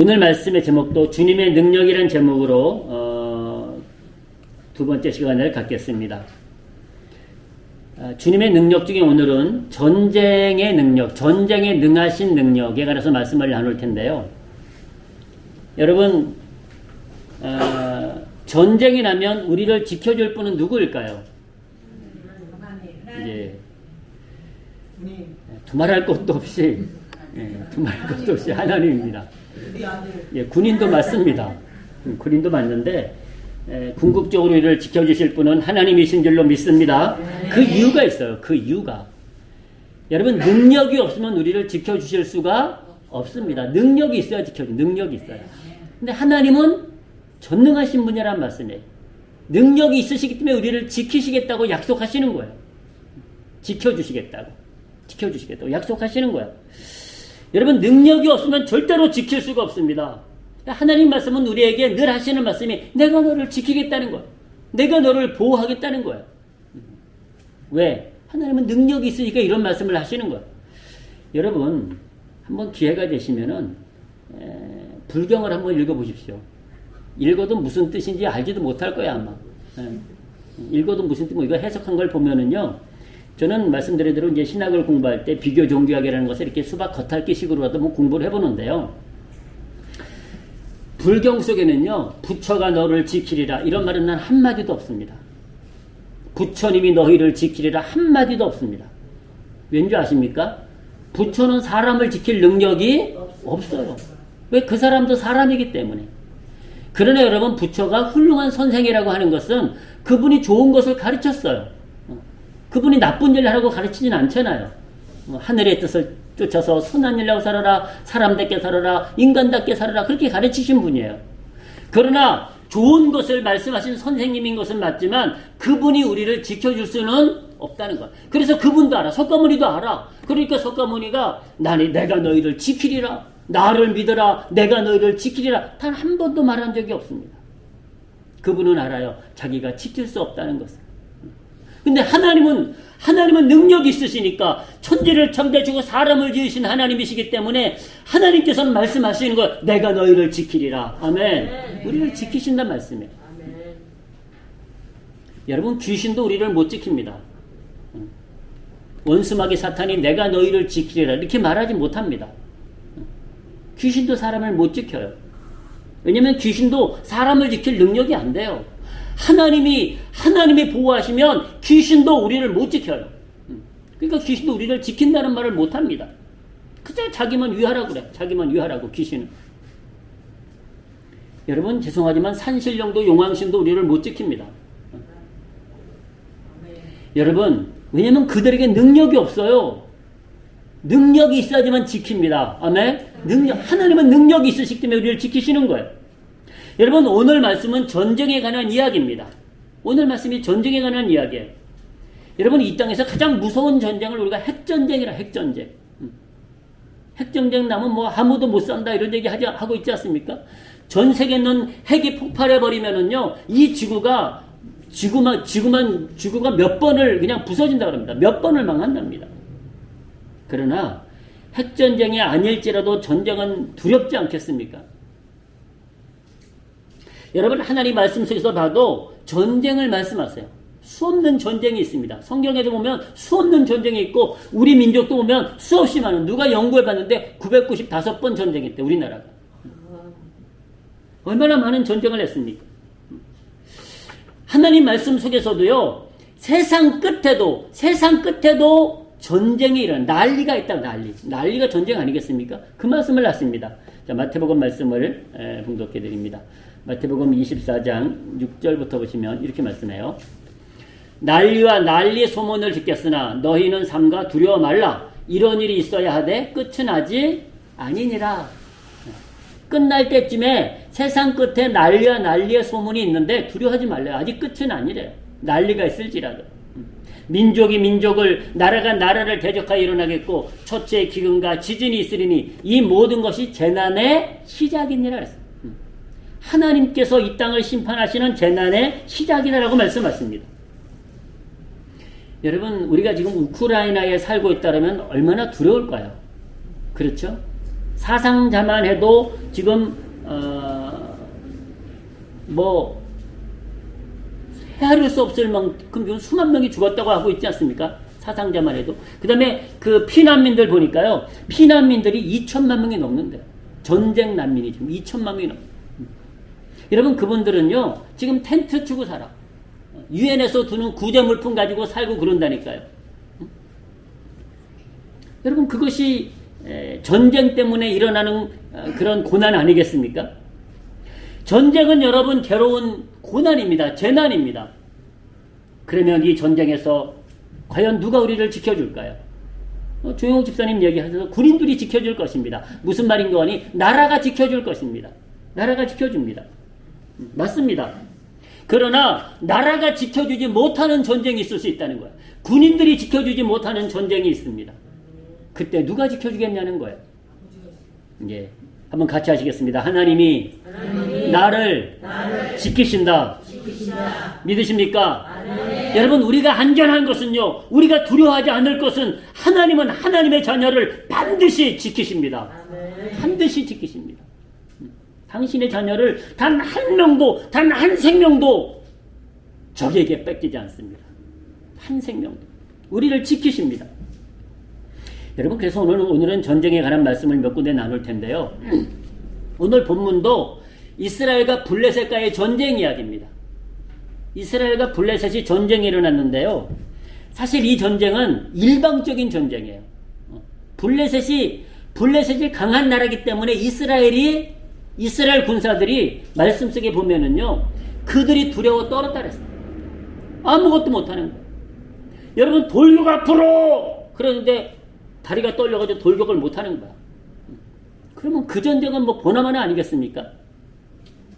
오늘 말씀의 제목도 주님의 능력이라는 제목으로 두 번째 시간을 갖겠습니다. 주님의 능력 중에 오늘은 전쟁의 능력, 전쟁에 능하신 능력에 관해서 말씀을 나눌 텐데요. 여러분, 전쟁이 나면 우리를 지켜줄 분은 누구일까요? 이제 두말할 것도 없이 두말할 것도 없이 하나님입니다. 군인도 맞습니다. 군인도 맞는데 궁극적으로 우리를 지켜주실 분은 하나님이신 줄로 믿습니다. 그 이유가 있어요. 그 이유가 여러분, 능력이 없으면 우리를 지켜주실 수가 없습니다. 능력이 있어야 지켜줘. 능력이 있어야. 근데 하나님은 전능하신 분이란 말씀이에요. 능력이 있으시기 때문에 우리를 지키시겠다고 약속하시는 거예요. 지켜주시겠다고 약속하시는 거예요. 여러분, 능력이 없으면 절대로 지킬 수가 없습니다. 하나님 말씀은 우리에게 늘 하시는 말씀이 내가 너를 지키겠다는 거예요. 내가 너를 보호하겠다는 거예요. 왜? 하나님은 능력이 있으니까 이런 말씀을 하시는 거예요. 여러분, 한번 기회가 되시면은 불경을 한번 읽어보십시오. 읽어도 무슨 뜻인지 알지도 못할 거야 아마. 읽어도 무슨 뜻, 이거 해석한 걸 보면은요, 저는 말씀드린 대로 이제 신학을 공부할 때 비교 종교학이라는 것을 이렇게 수박 겉핥기식으로라도 공부를 해보는데요. 불경 속에는요, 부처가 너를 지키리라 이런 말은 난 한마디도 없습니다. 부처님이 너희를 지키리라 한마디도 없습니다. 왠지 아십니까? 부처는 사람을 지킬 능력이 없어요. 왜? 그 사람도 사람이기 때문에. 그러나 여러분, 부처가 훌륭한 선생이라고 하는 것은 그분이 좋은 것을 가르쳤어요. 그분이 나쁜 일을 하라고 가르치진 않잖아요. 하늘의 뜻을 쫓아서 선한 일하고 살아라, 사람답게 살아라, 인간답게 살아라, 그렇게 가르치신 분이에요. 그러나 좋은 것을 말씀하신 선생님인 것은 맞지만 그분이 우리를 지켜줄 수는 없다는 거야. 그래서 그분도 알아. 석가모니도 알아. 그러니까 석가모니가 내가 너희를 지키리라, 나를 믿어라, 내가 너희를 지키리라 단 한 번도 말한 적이 없습니다. 그분은 알아요. 자기가 지킬 수 없다는 것을. 근데 하나님은 능력이 있으시니까, 천지를 창조하시고 사람을 지으신 하나님이시기 때문에 하나님께서는 말씀하시는 거, 내가 너희를 지키리라. 아멘. 우리를 지키신단 말씀이에요. 여러분, 귀신도 우리를 못 지킵니다. 원수마귀 사탄이 내가 너희를 지키리라 이렇게 말하지 못합니다. 귀신도 사람을 못 지켜요. 왜냐하면 귀신도 사람을 지킬 능력이 안 돼요. 하나님이 보호하시면 귀신도 우리를 못 지켜요. 그러니까 귀신도 우리를 지킨다는 말을 못 합니다. 그저 자기만 위하라고 그래. 자기만 위하라고, 귀신은. 여러분, 죄송하지만 산신령도 용왕신도 우리를 못 지킵니다. 여러분, 왜냐면 그들에게 능력이 없어요. 능력이 있어야지만 지킵니다. 아멘? 하나님은 능력이 있으시기 때문에 우리를 지키시는 거예요. 여러분, 오늘 말씀은 전쟁에 관한 이야기입니다. 오늘 말씀이 전쟁에 관한 이야기예요. 여러분, 이 땅에서 가장 무서운 전쟁을 우리가 핵전쟁이라, 핵전쟁. 핵전쟁 나면 아무도 못 산다 이런 얘기 하고 있지 않습니까? 전 세계에 있는 핵이 폭발해버리면은요, 이 지구가 몇 번을 그냥 부서진다고 합니다. 몇 번을 망한답니다. 그러나 핵전쟁이 아닐지라도 전쟁은 두렵지 않겠습니까? 여러분, 하나님 말씀 속에서 봐도 전쟁을 말씀하세요. 수없는 전쟁이 있습니다. 성경에도 보면 수없는 전쟁이 있고, 우리 민족도 보면 수없이 많은, 누가 연구해 봤는데 995번 전쟁이 있대, 우리나라가. 얼마나 많은 전쟁을 했습니까? 하나님 말씀 속에서도요, 세상 끝에도 전쟁이 일어나, 난리가 있다, 난리가 전쟁 아니겠습니까? 그 말씀을 놨습니다. 자, 마태복음 말씀을 봉독해 드립니다. 마태복음 24장 6절부터 보시면 이렇게 말씀해요. 난리와 난리의 소문을 듣겠으나 너희는 삼가 두려워 말라. 이런 일이 있어야 하되 끝은 아직 아니니라. 끝날 때쯤에 세상 끝에 난리와 난리의 소문이 있는데 두려워하지 말래요. 아직 끝은 아니래요. 난리가 있을지라도. 민족이 민족을, 나라가 나라를 대적하여 일어나겠고 초체의 기근과 지진이 있으리니 이 모든 것이 재난의 시작이니라 했어요. 하나님께서 이 땅을 심판하시는 재난의 시작이다라고 말씀하십니다. 여러분, 우리가 지금 우크라이나에 살고 있다면 얼마나 두려울까요? 그렇죠? 사상자만 해도 지금 헤아릴 수 없을 만큼 수만 명이 죽었다고 하고 있지 않습니까? 사상자만 해도. 그 다음에 그 피난민들 보니까요, 피난민들이 2천만 명이 넘는데, 전쟁 난민이 지금 2천만 명이 넘는데. 여러분, 그분들은요, 지금 텐트 치고 살아. 유엔에서 두는 구제물품 가지고 살고 그런다니까요. 여러분, 그것이 전쟁 때문에 일어나는 그런 고난 아니겠습니까? 전쟁은 여러분 괴로운 고난입니다. 재난입니다. 그러면 이 전쟁에서 과연 누가 우리를 지켜줄까요? 조영욱 집사님 얘기하셔서 군인들이 지켜줄 것입니다. 무슨 말인가 하니 나라가 지켜줄 것입니다. 나라가 지켜줍니다. 맞습니다. 그러나 나라가 지켜주지 못하는 전쟁이 있을 수 있다는 거예요. 군인들이 지켜주지 못하는 전쟁이 있습니다. 그때 누가 지켜주겠냐는 거예요. 예, 한번 같이 하시겠습니다. 하나님이 나를 지키신다. 믿으십니까? 여러분, 우리가 안전한 것은요, 우리가 두려워하지 않을 것은 하나님은 하나님의 자녀를 반드시 지키십니다. 반드시 지키십니다. 당신의 자녀를 단 한 명도, 단 한 생명도 적에게 뺏기지 않습니다. 한 생명도. 우리를 지키십니다. 여러분, 그래서 오늘은 전쟁에 관한 말씀을 몇 군데 나눌 텐데요. 오늘 본문도 이스라엘과 블레셋과의 전쟁 이야기입니다. 이스라엘과 블레셋이 전쟁이 일어났는데요. 사실 이 전쟁은 일방적인 전쟁이에요. 블레셋이 강한 나라이기 때문에 이스라엘 군사들이 말씀 속에 보면은요, 그들이 두려워 떨었다 그랬어요. 아무것도 못하는 거예요. 여러분, 돌격 앞으로! 그러는데 다리가 떨려가지고 돌격을 못하는 거야. 그러면 그 전쟁은 뭐 보나마나 아니겠습니까?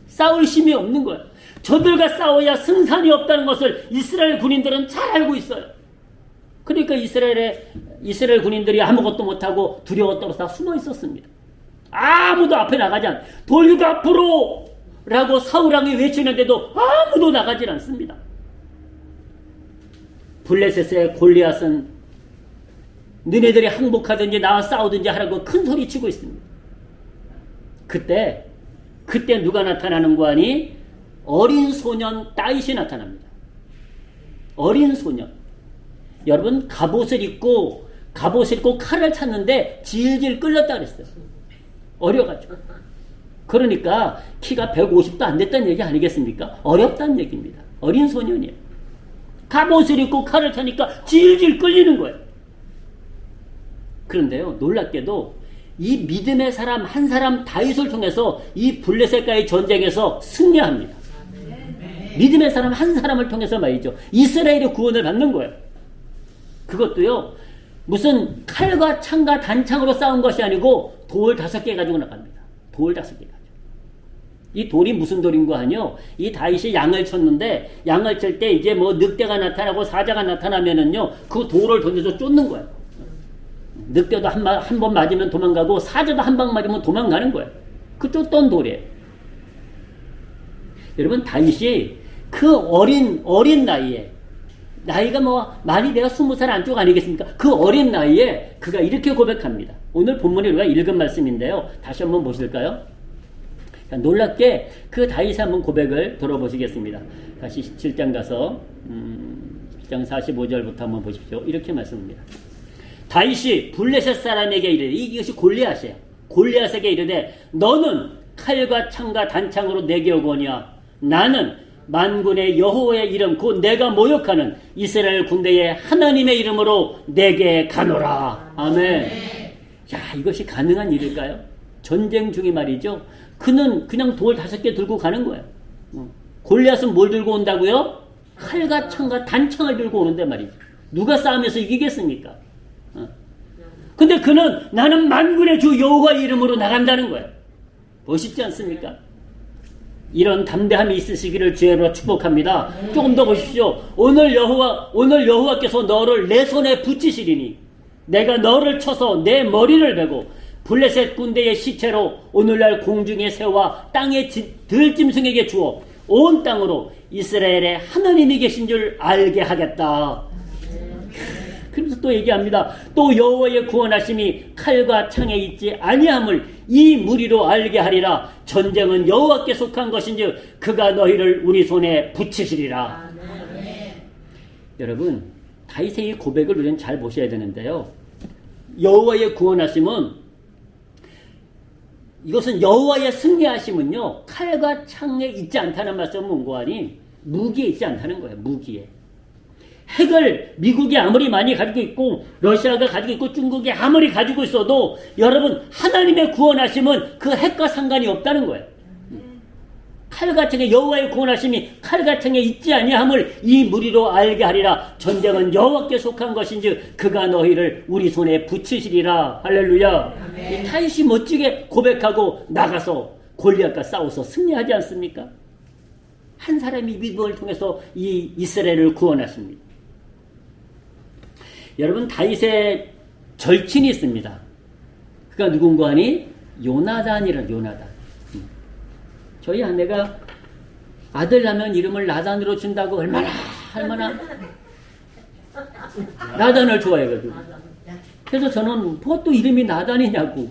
싸울 힘이 없는 거야. 저들과 싸워야 승산이 없다는 것을 이스라엘 군인들은 잘 알고 있어요. 그러니까 이스라엘 군인들이 아무것도 못하고 두려워 떨어서 숨어 있었습니다. 아무도 앞에 나가지 않아. 돌격 앞으로! 라고 사울왕이 외치는데도 아무도 나가질 않습니다. 블레셋의 골리앗은 너네들이 항복하든지 나와 싸우든지 하라고 큰 소리 치고 있습니다. 그때 누가 나타나는 거 아니? 어린 소년 다윗이 나타납니다. 어린 소년. 여러분, 갑옷을 입고 칼을 찾는데 질질 끌렸다 그랬어요. 어려가지고. 그러니까 키가 150도 안 됐다는 얘기 아니겠습니까? 어렵다는 얘기입니다. 어린 소년이에요. 갑옷을 입고 칼을 차니까 질질 끌리는 거예요. 그런데요, 놀랍게도 이 믿음의 사람 한 사람 다윗을 통해서 이 블레셋과의 전쟁에서 승리합니다. 믿음의 사람 한 사람을 통해서 말이죠. 이스라엘의 구원을 받는 거예요. 그것도요, 무슨 칼과 창과 단창으로 싸운 것이 아니고 돌 5개 가지고 나갑니다. 돌 5개 가지고. 이 돌이 무슨 돌인가 하뇨? 이 다윗이 양을 쳤는데 양을 칠 때 이제 뭐 늑대가 나타나고 사자가 나타나면은요, 그 돌을 던져서 쫓는 거예요. 늑대도 한 번 맞으면 도망가고 사자도 한 방 맞으면 도망가는 거예요. 그 쫓던 돌이에요. 여러분, 다윗이 그 어린 나이에, 나이가 뭐 많이 내가 20살 안쪽 아니겠습니까? 그 어린 나이에 그가 이렇게 고백합니다. 오늘 본문에 우리가 읽은 말씀인데요. 다시 한번 보실까요? 놀랍게 그 다윗의 한번 고백을 들어보시겠습니다. 다시 7장 가서 7장 45절부터 한번 보십시오. 이렇게 말씀합니다. 다윗이 블레셋 사람에게 이르되, 이것이 골리앗이에요. 골리앗에게 이르되, 너는 칼과 창과 단창으로 내게 오거니와 나는 만군의 여호와의 이름 곧 내가 모욕하는 이스라엘 군대의 하나님의 이름으로 내게 가노라. 아멘. 야, 이것이 가능한 일일까요? 전쟁 중에 말이죠. 그는 그냥 돌 5개 들고 가는 거예요. 골리앗은 뭘 들고 온다고요? 칼과 창과 단창을 들고 오는데 말이죠. 누가 싸움에서 이기겠습니까? 근데 그는 나는 만군의 주 여호와의 이름으로 나간다는 거예요. 멋있지 않습니까? 이런 담대함이 있으시기를 주의로 축복합니다. 조금 더 보십시오. 오늘 여호와께서 너를 내 손에 붙이시리니 내가 너를 쳐서 내 머리를 베고 블레셋 군대의 시체로 오늘날 공중의 새와 땅의 들짐승에게 주어 온 땅으로 이스라엘의 하나님이 계신 줄 알게 하겠다. 그러면서 또 얘기합니다. 또 여호와의 구원하심이 칼과 창에 있지 아니함을 이 무리로 알게 하리라. 전쟁은 여호와께 속한 것인즉 그가 너희를 우리 손에 붙이시리라. 여러분, 다윗의 이 고백을 우리는 잘 보셔야 되는데요. 여호와의 구원하심은, 이것은 여호와의 승리하심은요, 칼과 창에 있지 않다는 말씀은 뭔고 하니 무기에 있지 않다는 거예요. 무기에. 핵을 미국이 아무리 많이 가지고 있고 러시아가 가지고 있고 중국이 아무리 가지고 있어도 여러분, 하나님의 구원하심은 그 핵과 상관이 없다는 거예요. 칼과 창에, 여호와의 구원하심이 칼과 창에 있지 아니함을 이 무리로 알게 하리라. 전쟁은 여호와께 속한 것인즉 그가 너희를 우리 손에 붙이시리라. 할렐루야. 이 다윗이 멋지게 고백하고 나가서 골리앗과 싸워서 승리하지 않습니까? 한 사람이 믿음을 통해서 이 이스라엘을 구원하십니다. 여러분, 다윗의 절친이 있습니다. 그가 누군가 하니 요나단이라. 요나단. 저희 아내가 아들 나면 이름을 나단으로 준다고 얼마나 나단을 좋아해가지고. 그래서 저는 뭐 또 이름이 나단이냐고.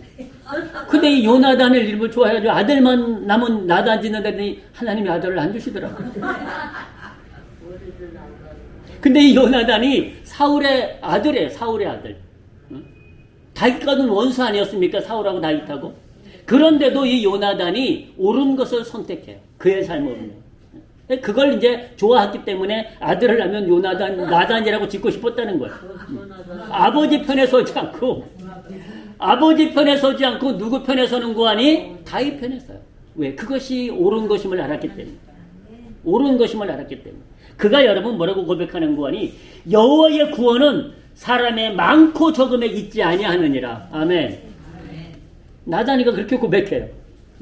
근데 이 요나단을 이름을 좋아해가지고 아들만 남은 나단 짓는다더니 하나님이 아들을 안 주시더라고요. 근데 이 요나단이 사울의 아들이에요. 사울의 아들. 다윗과는 원수 아니었습니까? 사울하고 다윗하고. 그런데도 이 요나단이 옳은 것을 선택해요. 그의 삶으로는. 그걸 이제 좋아했기 때문에 아들을 낳으면 요나단, 나단이라고 짓고 싶었다는 거예요. 아버지 편에 서지 않고 누구 편에 서는 거 아니? 다윗 편에 서요. 왜? 그것이 옳은 것임을 알았기 때문에. 옳은 것임을 알았기 때문에. 그가 여러분 뭐라고 고백하는 거 아니? 여호와의 구원은 사람의 많고 적음에 있지 아니하느니라. 아멘. 나단이가 그렇게 고백해요.